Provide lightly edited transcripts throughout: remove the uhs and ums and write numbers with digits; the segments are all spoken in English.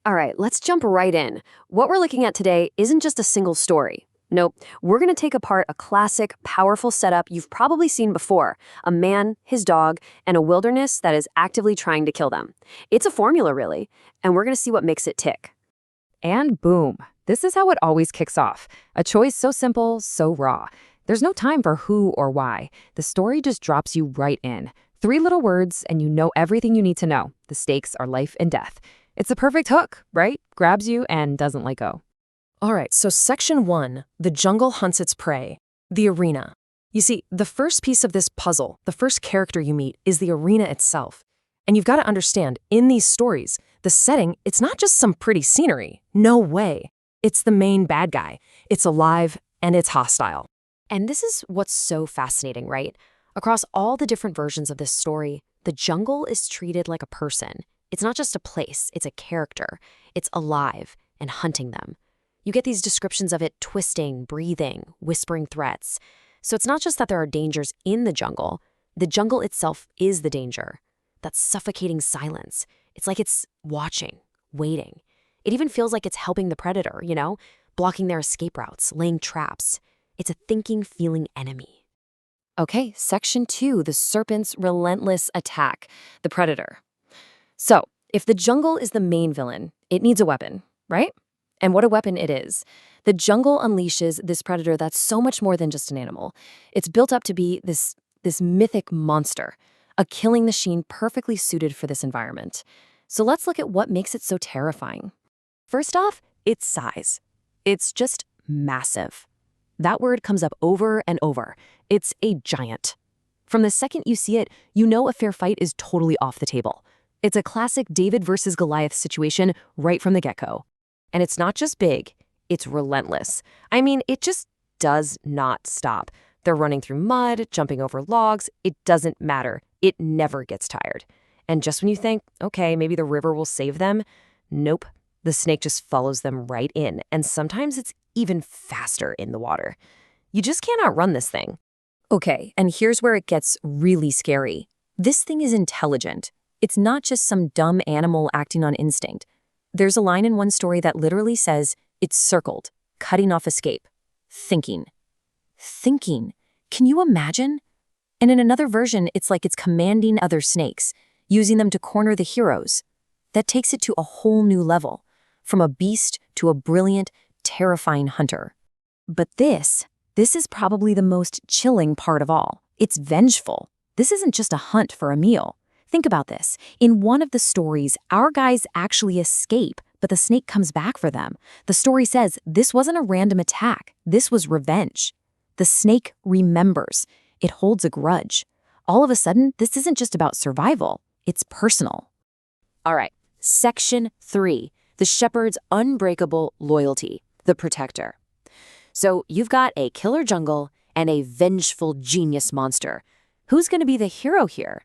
All right, let's jump right in. What we're looking at today isn't just a single story. Nope, we're going to take apart a classic, powerful setup you've probably seen before: a man, his dog, and a wilderness that is actively trying to kill them. It's a formula, really, and we're going to see what makes it tick. And boom, this is how it always kicks off. A choice so simple, so raw. There's no time for who or why. The story just drops you right in. Three little words, and you know everything you need to know. The stakes are life and death. It's the perfect hook, right? Grabs you and doesn't let go. All right, so section 1, the jungle hunts its prey, the arena. You see, the first piece of this puzzle, the first character you meet, is the arena itself. And you've got to understand, in these stories, the setting, it's not just some pretty scenery. No way. It's the main bad guy. It's alive and it's hostile. And this is what's so fascinating, right? Across all the different versions of this story, the jungle is treated like a person. It's not just a place, it's a character. It's alive and hunting them. You get these descriptions of it twisting, breathing, whispering threats. So it's not just that there are dangers in the jungle itself is the danger. That suffocating silence. It's like it's watching, waiting. It even feels like it's helping the predator, blocking their escape routes, laying traps. It's a thinking, feeling enemy. Okay, section 2, the serpent's relentless attack, the predator. So, if the jungle is the main villain, it needs a weapon, right? And what a weapon it is. The jungle unleashes this predator that's so much more than just an animal. It's built up to be this mythic monster, a killing machine perfectly suited for this environment. So let's look at what makes it so terrifying. First off, its size. It's just massive. That word comes up over and over. It's a giant. From the second you see it, you know a fair fight is totally off the table. It's a classic David versus Goliath situation right from the get-go. And it's not just big, it's relentless. I mean, it just does not stop. They're running through mud, jumping over logs. It doesn't matter. It never gets tired. And just when you think, okay, maybe the river will save them, nope. The snake just follows them right in. And sometimes it's even faster in the water. You just can't outrun this thing. Okay, and here's where it gets really scary. This thing is intelligent. It's not just some dumb animal acting on instinct. There's a line in one story that literally says, it's circled, cutting off escape. Thinking. Thinking. Can you imagine? And in another version, it's like it's commanding other snakes, using them to corner the heroes. That takes it to a whole new level, from a beast to a brilliant, terrifying hunter. But this is probably the most chilling part of all. It's vengeful. This isn't just a hunt for a meal. Think about this. In one of the stories, our guys actually escape, but the snake comes back for them. The story says this wasn't a random attack. This was revenge. The snake remembers. It holds a grudge. All of a sudden, this isn't just about survival. It's personal. All right, section 3, the shepherd's unbreakable loyalty, the protector. So you've got a killer jungle and a vengeful genius monster. Who's going to be the hero here?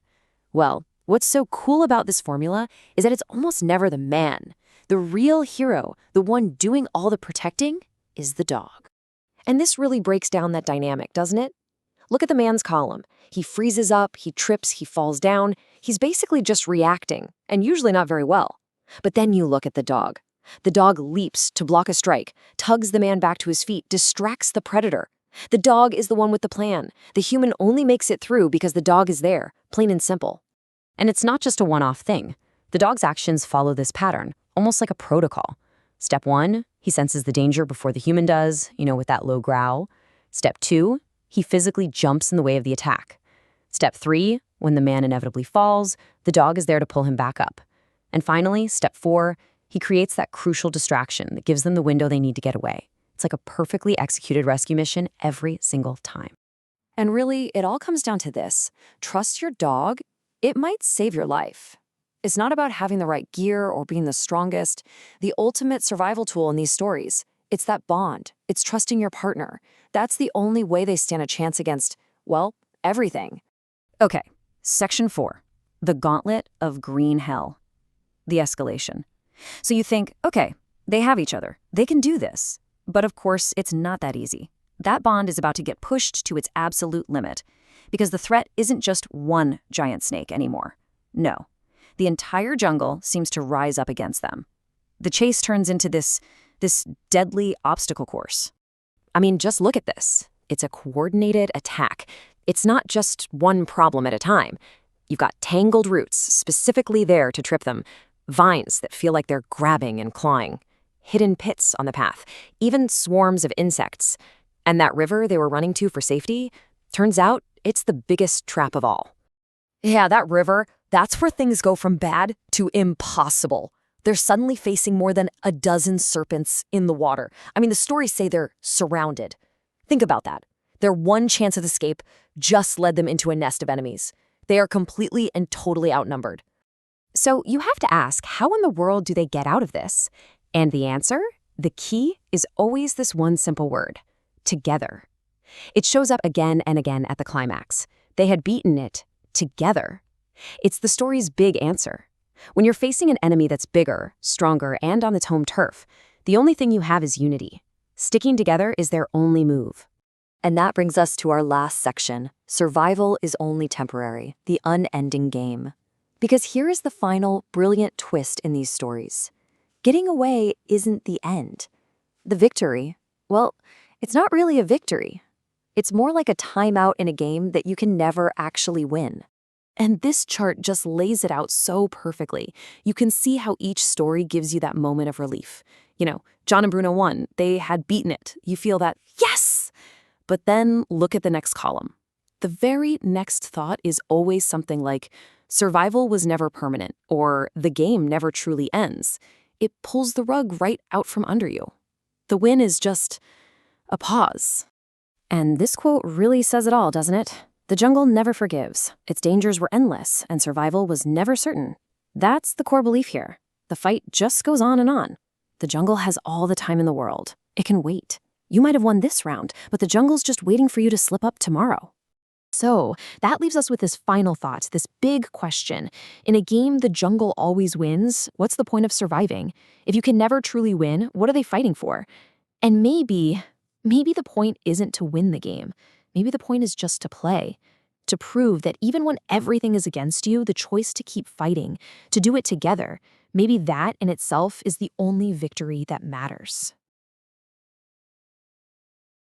Well, what's so cool about this formula is that it's almost never the man. The real hero, the one doing all the protecting, is the dog. And this really breaks down that dynamic, doesn't it? Look at the man's column. He freezes up, he trips, he falls down. He's basically just reacting, and usually not very well. But then you look at the dog. The dog leaps to block a strike, tugs the man back to his feet, distracts the predator. The dog is the one with the plan. The human only makes it through because the dog is there, plain and simple. And it's not just a one-off thing. The dog's actions follow this pattern, almost like a protocol. Step 1, he senses the danger before the human does, with that low growl. Step 2, he physically jumps in the way of the attack. Step 3, when the man inevitably falls, the dog is there to pull him back up. And finally, step 4, he creates that crucial distraction that gives them the window they need to get away. It's like a perfectly executed rescue mission every single time. And really, it all comes down to this. Trust your dog. It might save your life. It's not about having the right gear or being the strongest. The ultimate survival tool in these stories, it's that bond. It's trusting your partner. That's the only way they stand a chance against, well, everything. Okay, section 4, the gauntlet of green hell, the escalation. So you think, okay, they have each other. They can do this. But of course, it's not that easy. That bond is about to get pushed to its absolute limit because the threat isn't just one giant snake anymore. No, the entire jungle seems to rise up against them. The chase turns into this deadly obstacle course. I mean, just look at this. It's a coordinated attack. It's not just one problem at a time. You've got tangled roots specifically there to trip them, vines that feel like they're grabbing and clawing, hidden pits on the path, even swarms of insects. And that river they were running to for safety, turns out it's the biggest trap of all. Yeah, that river, that's where things go from bad to impossible. They're suddenly facing more than a dozen serpents in the water. I mean, the stories say they're surrounded. Think about that. Their one chance of escape just led them into a nest of enemies. They are completely and totally outnumbered. So you have to ask, how in the world do they get out of this? And the answer, the key, is always this one simple word: together. It shows up again and again at the climax. They had beaten it together. It's the story's big answer. When you're facing an enemy that's bigger, stronger, and on its home turf, the only thing you have is unity. Sticking together is their only move. And that brings us to our last section. Survival is only temporary, the unending game. Because here is the final, brilliant twist in these stories. Getting away isn't the end. The victory, well, it's not really a victory. It's more like a timeout in a game that you can never actually win. And this chart just lays it out so perfectly. You can see how each story gives you that moment of relief. You know, John and Bruno won. They had beaten it. You feel that, yes! But then look at the next column. The very next thought is always something like, survival was never permanent, or the game never truly ends. It pulls the rug right out from under you. The win is just a pause. And this quote really says it all, doesn't it? The jungle never forgives. Its dangers were endless, and survival was never certain. That's the core belief here. The fight just goes on and on. The jungle has all the time in the world. It can wait. You might have won this round, but the jungle's just waiting for you to slip up tomorrow. So that leaves us with this final thought, this big question. In a game the jungle always wins, what's the point of surviving? If you can never truly win, what are they fighting for? And maybe the point isn't to win the game. Maybe the point is just to play, to prove that even when everything is against you, the choice to keep fighting, to do it together, maybe that in itself is the only victory that matters.